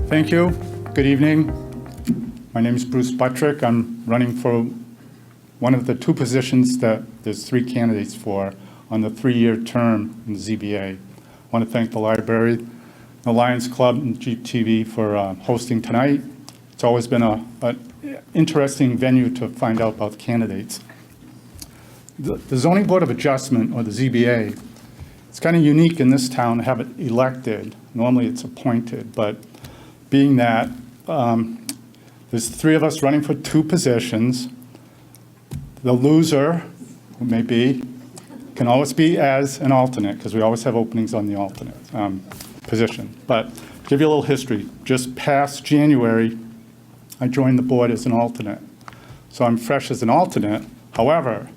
Thank you. Good evening. My name is Bruce Buttrick. I'm running for one of the two positions that there's three candidates for on the 3-year term in the ZBA. I want to thank the library, the Lions Club, and GTV for hosting tonight. It's always been an interesting venue to find out about the candidates. The Zoning Board of Adjustment, or the ZBA, it's kind of unique in this town to have it elected. Normally it's appointed, but being that there's three of us running for two positions, the loser, who may be, can always be as an alternate, because we always have openings on the alternate position. But to give you a little history, just past January, I joined the board as an alternate. So I'm fresh as an alternate. However,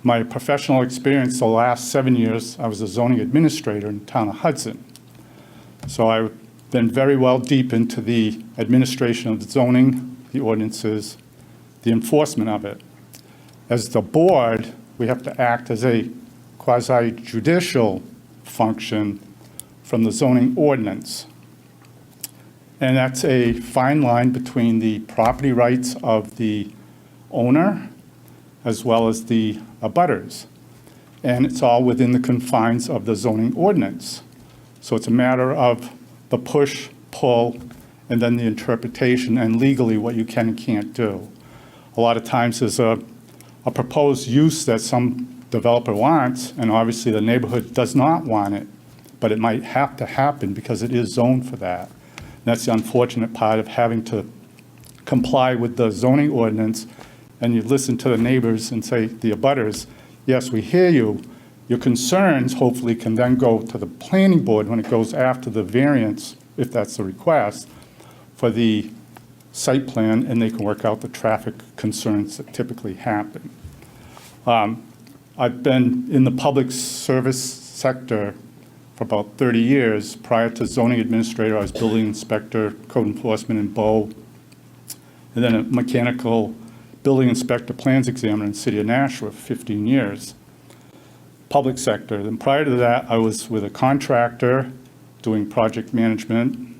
my professional experience the last 7 years, I was a zoning administrator in the town of Hudson. So I've been very well deep into the administration of the zoning, the ordinances, the enforcement of it. As the board, we have to act as a quasi-judicial function from the zoning ordinance. And that's a fine line between the property rights of the owner as well as the abutters. And it's all within the confines of the zoning ordinance. So it's a matter of the push, pull, and then the interpretation and legally what you can and can't do. A lot of times there's a proposed use that some developer wants, and obviously the neighborhood does not want it, but it might have to happen because it is zoned for that. And that's the unfortunate part of having to comply with the zoning ordinance, and you listen to the neighbors and say, the abutters, yes, we hear you. Your concerns hopefully can then go to the planning board when it goes after the variance, if that's the request, for the site plan, and they can work out the traffic concerns that typically happen. I've been in the public service sector for about 30 years. Prior to zoning administrator, I was building inspector, code enforcement in Bow, and then a mechanical building inspector, plans examiner in the city of Nashua for 15 years. Public sector. Then prior to that, I was with a contractor doing project management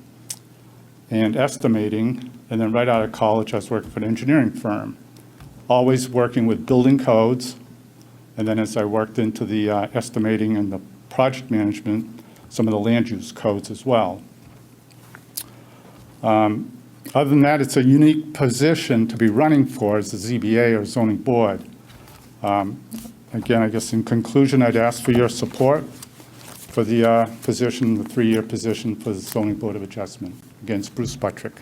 and estimating, and then right out of college, I was working for an engineering firm, always working with building codes, and then as I worked into the estimating and the project management, some of the land use codes as well. Other than that, it's a unique position to be running for as the ZBA or zoning board. Again, I guess in conclusion, I'd ask for your support for the position, the 3-year position for the Zoning Board of Adjustment. Again, it's Bruce Buttrick.